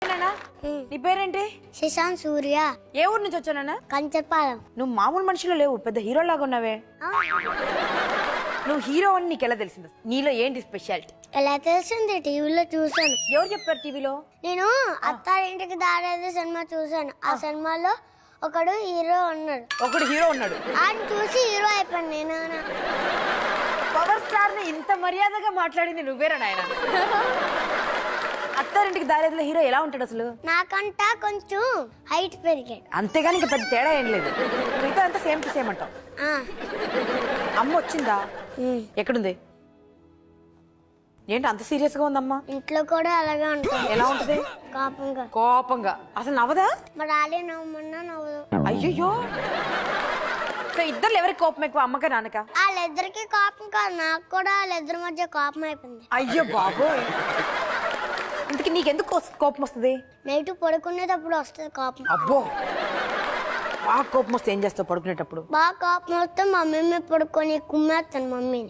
చెప్పినానా నీ పేరేంటి? శశాంత్ సూర్య. ఏ ఊరు నుంచి వచ్చానా? కంచపాలెం. నువ్వు మామూలు మనుషులు లేవు, పెద్ద హీరో లాగా ఉన్నావే. నువ్వు హీరో అని నీకు ఎలా తెలిసింది? నీలో ఏంటి స్పెషాలిటీ? ఎలా తెలిసింది? టీవీలో చూసాను. ఎవరు చెప్పారు టీవీలో? నేను అత్తారింటికి దారేది సినిమా చూసాను. ఆ సినిమాలో ఒకడు హీరో ఉన్నాడు. ఒకడు హీరో ఉన్నాడు, ఆయన చూసి హీరో అయిపోయాను నేను. పవర్ స్టార్ ని ఇంత మర్యాదగా మాట్లాడింది నువ్వేరా నాయన? అత్తారింటికి దారేదిలో హీరో ఎలా ఉంటాడు అసలు? నాకంట కొంచెం హైట్ పెరిగాడు, అంతేగాని ఇంకా పెద్ద తేడా ఏం లేదు. మిగతా అంతా సేమ్ టు సేమ్ అంటావు. అమ్మ వచ్చిందా? ఎక్కడుంది? ఏంటి అంత సీరియస్ గా ఉందమ్మా? ఇంట్లో కూడా అలాగే ఉంటుంది. ఎలా ఉంటది? కోపంగా. కోపంగా. అసలు నవ్వదా? మా డాడీ నవ్వమన్నా నవ్వదు. అయ్యో, ఇద్దరు ఎవరికి కోపం ఎక్కువ, అమ్మక నాన్నక? వాళ్ళిద్దరికి కోపం కాదు, నాకు కూడా వాళ్ళిద్దరి మధ్య కోపం అయిపోయింది. అయ్యో బాబోయ్, ఇంతకి నీకెందుకు కోపం వస్తుంది? నైట్ పడుకునేటప్పుడు వస్తుంది కోపం. అబ్బో, బాగా కోపం వస్తే ఏం చేస్తావు పడుకునేటప్పుడు? బాగా కోపం వస్తే మమ్మీ మీద పడుకొని కుమ్మేస్తాను మమ్మీని.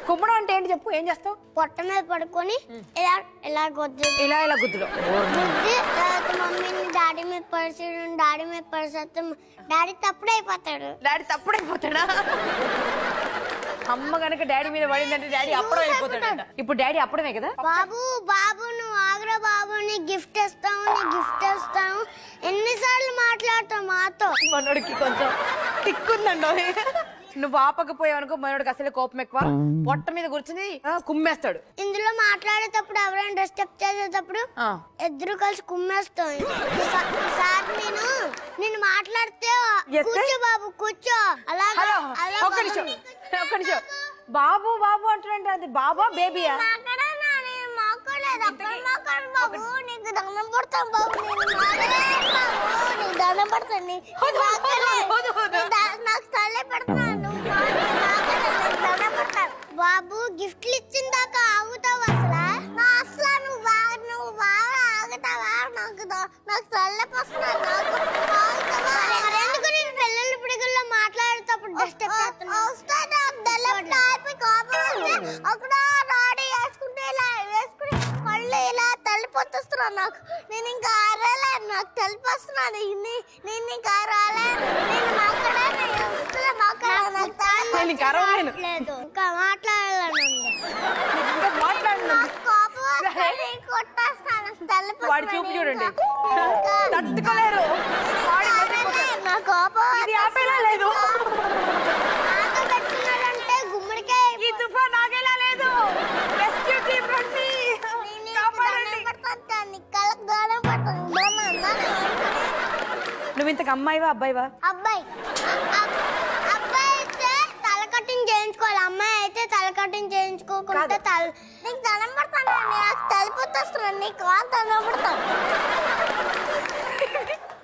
కుమ్మడం అంటే ఏంటి చెప్పు? ఏం చేస్తావు? పొట్ట మీద పడుకొని ఇలా ఇలా గుద్దు ఇలా ఇలా గుద్దులో గుద్ది తర్వాత మమ్మీని డాడీ మీద పరిచేయడం. డాడీ మీద పరిచేస్తే డాడీ తప్పుడైపోతాడు. డాడీ తప్పుడైపోతాడా? అమ్మ గనక డాడీ మీద పడిందంటే డాడీ అప్పుడే అయిపోతాడంట. ఇప్పుడు డాడీ అప్పుడమే కదా? బాబు బాబు నువ్వు ఆగ్రా బాబు, నీ గిఫ్ట్ ఇస్తావు, నీ గిఫ్ట్ ఇస్తావు. ఎన్నిసార్లు మాట్లాడతావు మాతో? మనోడికి కొంచెం తిక్కుందండి. నువ్వు ఆపకపోయావు అనుకో, మనోడికి అసలే కోపం ఎక్కువ. పొట్ట మీద కూర్చుని కుమ్మేస్తాడు. ఇందులో మాట్లాడేటప్పుడు ఎవరైనా డిస్టర్బ్ చేసేటప్పుడు ఇద్దరు కలిసి కుమ్మేస్తాం. ఈసారి నేను మాట్లాడితే కూర్చో బాబు కూర్చో. ఒక్క నిమిషం. బాబు బాబు అంటున్నాంటే అది బాబా బేబీయా? నీకు దండం పడతాం బాబు, నీకు దండం పడతాను, నాకు తల్లే పెడతాను బాబు. గిఫ్ట్లు ఇచ్చిన దాకా ఆగుతావు అసలు? అసలు నువ్వు బాగా ఆగుతావా? నాకు తల్లెప్పి వస్తున్నాను. ఎందుకు నేను పిల్లల పిడుగుల్లో మాట్లాడేటప్పుడు డిస్టర్బ్ చేస్తున్నాను? అక్కడ రాడి వేసుకుంటే ఇలా వేసుకుని కళ్ళు ఇలా తల్లిపోతున్నాను. నాకు నేను ఇంకా ఆరలేదు, నాకు తల్లిపోస్తున్నాను. నేను ఇంకా రాలేదు, నేను మాట్లాడలేదు, ఇంకా మాట్లాడాలను. కొట్టేస్తాను. వాడి చూపు చూడండి, తట్టుకోలేరు. నా కోపం లేదు. పెట్టుకున్నాడంటే గుమ్మడికాయ ఈ తుఫాన్ ఆగేలా లేదు. రెస్క్యూ టీం రండి. నువ్వు ఇంతకు అమ్మాయివా అబ్బాయివా? అబ్బాయి. అబ్బాయి అయితే తల కటింగ్ చేయించుకోవాలి, అమ్మాయి అయితే తల కటింగ్ చేయించుకోకుండా నీకు దండం పడతాను. నాకు తలిపోతున్నాను, నీకు దండం పడతాను.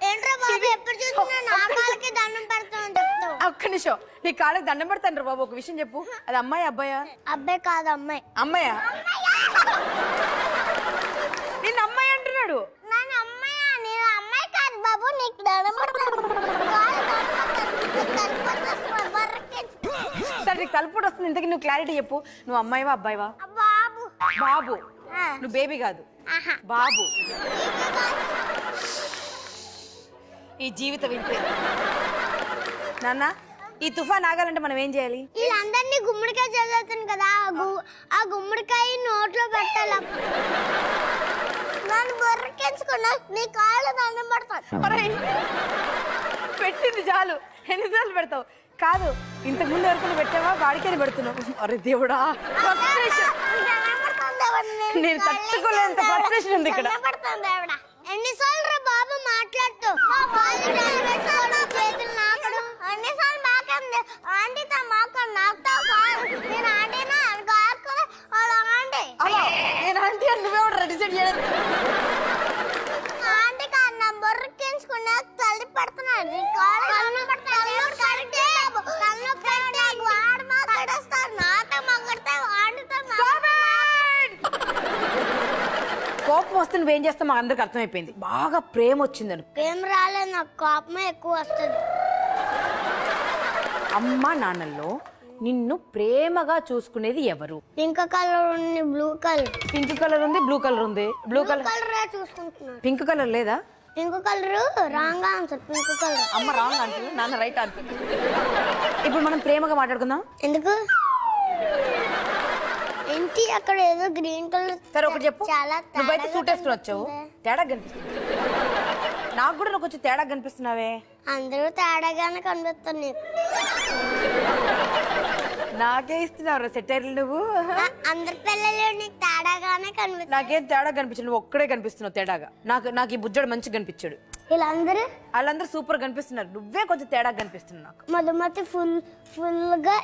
ఏంట్రా బాబు ఎప్పుడు చూసినా నా కాళ్ళకి దండం పెడతామని చెప్తావు? ఒక్క నిమిషం, నీ కాళ్ళకి దండం పెడతాను బాబు. ఒక విషయం చెప్పు, అది అమ్మాయి అబ్బాయా? అబ్బాయి కాదు అమ్మాయి. అమ్మాయా? నిన్ను అమ్మాయి అంటున్నాడు. నేను అమ్మాయి కాదు బాబు, నీకు దండం పడతాను. సరే, నీకు తలుపుడు వస్తుంది. ఇంతకీ నువ్వు క్లారిటీ చెప్పు, నువ్వు అమ్మాయివా అబ్బాయివా? బాబు. బాబు. నువ్వు బేబీ కాదు, బాబు. ఈ జీవితం ఇంతే నాన్న. ఈ తుఫాన్ ఆగాలంటే మనం ఏం చేయాలి? వీళ్ళందరినీ గుమ్మడికాయ చదువుతాను కదా, ఆ గుమ్మడికాయ నోట్లో పెట్టాలి. నన్ను బొర్రకెంచుకున్నా, నీ కాళ్ళు దండం పడతాను. పెట్టింది చాలు, ఎన్నిసార్లు పెడతావు? కాదు, ఇంతకు ముందు ఎవరికైనా పెట్టావా? వాడికైనా పెడుతున్నావు. అరే దేవుడా, నేను తట్టుకోలేంత ఫ్రస్ట్రేషన్ ఉంది ఇక్కడ. ఎన్నిసార్లు రా బాబు మాట్లాడుతూ చేతులు నాకడు? ఎన్నిసార్లు మాకండి ఆంటీతో మాకండి, నాకుతావు కాదు. నేను ఆంటీనా నేను ఆంటీ అని నువ్వే డిసైడ్ చేయలేదు. ఆంటీ కాదు, నా బొర్రకించుకున్నా తల్లి పడుతున్నాడు. వాడు మాట్లాడేస్తాడు, నాతో మాట్లాడితే వాడితో. కోపం వస్తే నువ్వేం చేస్తావు మాకు అందరికి అర్థమైపోయింది. బాగా ప్రేమ వచ్చిందని. ప్రేమ రాలేదు, నాకు కోపమే ఎక్కువ వస్తుంది. అమ్మ నాన్నల్లో నిన్ను ప్రేమగా చూసుకునేది ఎవరు? పింక్ కలర్ ఉంది, బ్లూ కలర్. పింక్ కలర్ ఉంది, బ్లూ కలర్ ఉంది. బ్లూ కలర్ చూసుకుంటున్నాను. పింక్ కలర్ లేదా? Pink colour wrong answer. Pink colour. అమ్మ రాంగ్ ఆన్సర్, నాన్న రైట్ ఆన్సర్. ఇప్పుడు మనం ప్రేమగా మాట్లాడుకుందాం. ఎందుకు ఏంటి అక్కడ ఏదో గ్రీన్ కలర్? సరే ఒకటి చెప్పు. చాలా నువ్వైతే సూట్ వేసుకుని వచ్చావు, తేడా కనిపిస్తుంది. నాకు కూడా నువ్వు కొంచెం తేడా కనిపిస్తున్నావే. అందరూ తేడాగానే కనిపిస్తాను నీకు. నాకే ఇస్తున్నావు సెటైర్లు నువ్వు. అందరి పిల్లలు నీకు తేడాగానే కనిపిస్తారు. నాకేం తేడా కనిపించదు, నువ్వు ఒక్కడే కనిపిస్తున్నావు తేడాగా. నాకు ఈ బుజ్జోడు మంచిగా కనిపించాడు. వాళ్ళందరూ సూపర్ కనిపిస్తున్నారు, నువ్వే కొంచెం తేడా కనిపిస్తున్నావు నాకు. మధుమతి ఫుల్ గా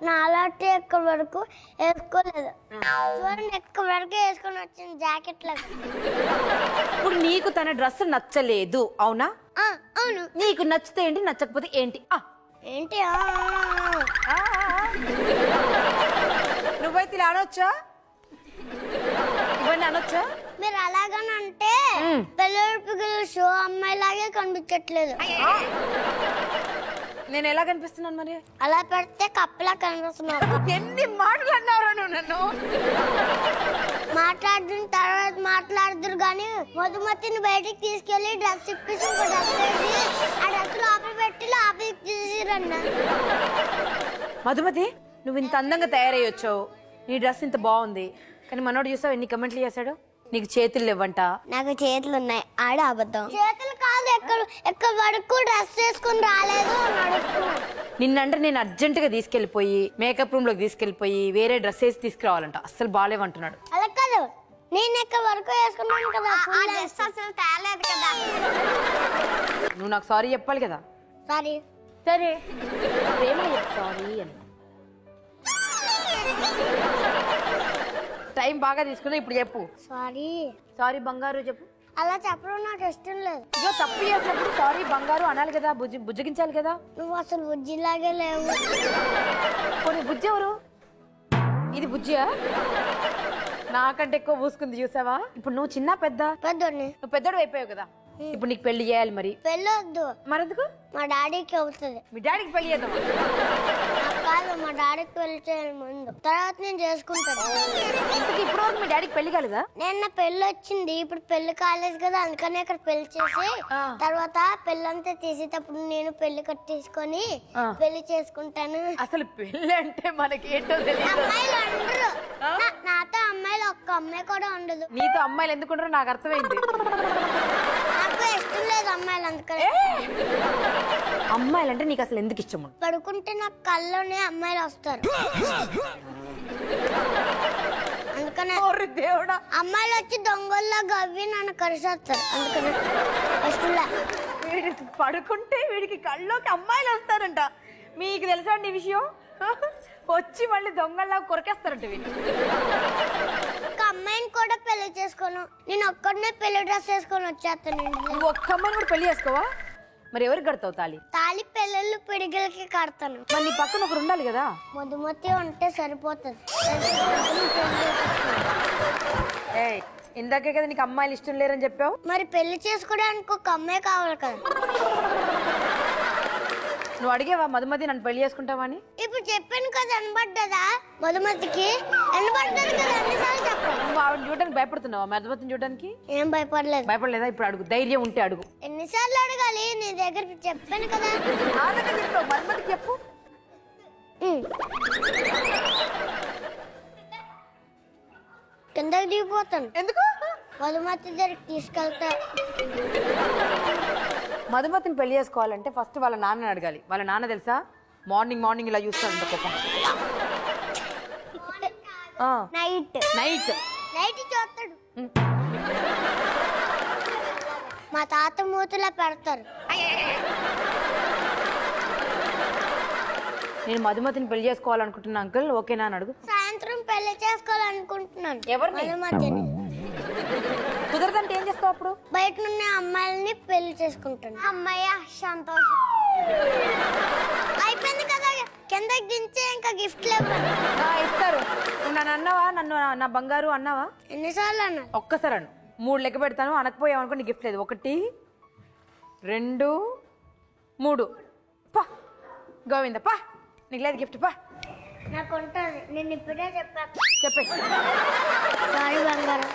నాలాంటి ఎక్కడి వరకు వేసుకోలేదు. చూడండి ఎక్కడి వరకు వేసుకొని వచ్చింది జాకెట్ లాగా. ఇప్పుడు నీకు తన డ్రెస్ నచ్చలేదు అవునా? అవును. నీకు నచ్చితే ఏంటి, నచ్చకపోతే ఏంటి? ఏంటి నువ్వైతే ఇలా అనొచ్చా? ఇవన్నీ అనొచ్చా? మీరు అలాగనంటే పిల్లలు పిల్లలు షో అమ్మాయిలాగే కనిపించట్లేదు. నేను ఎలా కనిపిస్తున్నాను మరి? అలా పెడితే కప్పలా కనిపిస్తున్నావు. ఎన్ని మాటలు అన్నావు నువ్వు నన్ను? మాట్లాడిన తర్వాత మాట్లాడుదురు కానీ మధుమతిని బయటికి తీసుకెళ్లి డ్రెస్ ఇప్పేసి ఇంకో డ్రెస్ వేసి ఆ డ్రెస్ లోపల పెట్టి లోపలికి తీసిరన్న. మధుమతి నువ్వు ఇంత అందంగా తయారయ్యొచ్చావు, నీ డ్రెస్ ఇంత బాగుంది, కానీ మనోడు చూసావు ఎన్ని కమెంట్లు చేశాడు? నీకు చేతులు లేవంట. నాకు చేతులు ఉన్నాయి, ఆడ అబద్ధం. చేతులు కాదు, ఎక్కడ వరకు డ్రెస్ వేసుకుని రాలేదు. నిన్నంటే నేను అర్జెంటుగా తీసుకెళ్లిపోయి మేకప్ రూమ్ లోకి తీసుకెళ్లిపోయి వేరే డ్రెస్ వేసి తీసుకురావాలంట, అస్సలు బాగాలేవంటున్నాడు. అలా కాదు, నేను ఎక్కడ వరకు వేసుకున్నాను కదా, అసలు తేలేదు కదా. నువ్వు నాకు సారీ చెప్పాలి కదా. సారీ. సరే ప్రేమ సారీ అని. టైం బాగా తీసుకున్నా, ఇప్పుడు చెప్పు. సారీ బంగారు చెప్పు. అలా చెప్పడం నాకు ఇష్టం లేదు. ఇదో తప్పు చేసినప్పుడు సారీ బంగారు అనాలి కదా, బుజ్జగించాలి కదా. నువ్వు అసలు బుజ్జిలాగే లేవు. కొన్ని బుజ్జి ఎవరు? ఇది బుజ్జియా? నాకంటే ఎక్కువ పూసుకుంది చూసావా? ఇప్పుడు నువ్వు చిన్న పెద్ద? పెద్దోడిని. నువ్వు పెద్దోడు అయిపోయావు కదా, ఇప్పుడు నీకు పెళ్లి చేయాలి. మరి పెళ్ళి వద్దు. మరెందుకు? మా డాడీకి అవుతుంది. మీ డాడీకి పెళ్లి చేద్దాం. కాదు, మా డాడీకి పెళ్లి చేయాలి ముందు, తర్వాత నేను చేసుకుంటాను. ఇప్పుడు వరకు మీ డాడీకి పెళ్లి కాలేదా? నిన్న పెళ్లి వచ్చింది, ఇప్పుడు పెళ్లి కాలేదు కదా, అందుకనే ఇక్కడ పెళ్లి చేసి తర్వాత పెళ్ళంతా తీసేటప్పుడు నేను పెళ్లి కట్టేసుకొని పెళ్లి చేసుకుంటాను. అసలు పెళ్లి అంటే మనకి ఏంటో తెలియదు. అమ్మాయిలు ఉండరు నాతో, అమ్మాయిలు ఒక్క అమ్మాయి కూడా ఉండదు. నీతో అమ్మాయిలు ఎందుకుంటారో నాకు అర్థమైంది. నాకు ఇష్టం లేదు అమ్మాయిలు, అందుకని. అమ్మాయిలు అంటే నీకు అసలు ఎందుకు ఇష్టం? పడుకుంటే నాకు కల్లోనే అమ్మాయిలు వస్తారు, అందుకనే. దేవుడా, అమ్మాయిలు వచ్చి దొంగల్లో గవ్వి నన్ను కరిసేస్తారు, అందుకని ఇష్టం లేదు. వీడికి పడుకుంటే వీడికి కళ్ళలోకి అమ్మాయిలు వస్తారంట. మీకు తెలుసా అండి ఈ విషయం? వచ్చి మళ్ళీ దొంగల్లా కొరికేస్తారంట వీళ్ళు. ఒక అమ్మాయిని కూడా పెళ్లి చేసుకోను, నేను ఒక్కడనే పెళ్లి డ్రెస్ వేసుకొని వచ్చేస్తాను. నువ్వు ఒక్క అమ్మాయిని కూడా పెళ్లి చేసుకోవా? మరి ఎవరికి కడతావు తాళి? తాళి పిల్లలు పిడిగలకి కడతాను. మరి నీ పక్కన ఒకరు ఉండాలి కదా. మధుమతి ఉంటే సరిపోతుంది. ఇందాకే కదా నీకు అమ్మాయిలు ఇష్టం లేరని చెప్పావు. మరి పెళ్లి చేసుకోవడానికి ఒక అమ్మాయి కావాలి కదా. నువ్వు అడిగేవా మధుమతి నన్ను పెళ్లి చేసుకుంటావా అని? ఇప్పుడు చెప్పాను కదా, అనబడ్డదా మధుమతికి? అనబడ్డది కదా, అన్నిసార్లు చెప్పాను. నువ్వు ఆవిడ చూడడానికి భయపడుతున్నావా? మధుమతిని చూడడానికి ఏం భయపడలేదు. భయపడలేదా? ఇప్పుడు అడుగు, ధైర్యం ఉంటే అడుగు. ఎన్నిసార్లు అడగాలి? నీ దగ్గర చెప్పాను కదా. మధుమతికి చెప్పు. కిందకి దిగిపోతాను. ఎందుకు? మధుమతి దగ్గరికి తీసుకెళ్తా. మధుమతిని పెళ్లి చేసుకోవాలంటే ఫస్ట్ వాళ్ళ నాన్నని అడగాలి. వాళ్ళ నాన్న తెలుసా, మార్నింగ్ ఇలా చూస్తాడు కోపం. నైట్ చూస్తాడు. మా తాత మూతలా పెడతారు. నేను మధుమతిని పెళ్లి చేసుకోవాలనుకుంటున్నా అంకుల్, ఓకేనా అని అడుగు. సాయంత్రం పెళ్లి చేసుకోవాలనుకుంటున్నాను. ఎవరిని? మధుమతిని. కుదరదంటే ఏం చేస్తావు అప్పుడు? బయట ఉన్న అమ్మాయిల్ని పెళ్లి చేసుకుంటాను. అమ్మాయి సంతోషం అయిపోయింది కదా, కిందకి దించే ఇంకా గిఫ్ట్లు ఇస్తారు. నువ్వు నన్ను అన్నావా? నన్ను నా బంగారు అన్నావా? ఎన్నిసార్లు అన్నా? ఒక్కసారి అను. 3 లెక్క పెడతాను, అనకపోయావు అనుకో నీ గిఫ్ట్ లేదు. 1 2 3 పా గోవింద పా, నీకు లేదు గిఫ్ట్ పా. నాకు ఉంటుంది, నేను ఇప్పుడే చెప్పాను. చెప్పే. సారీ బంగారం.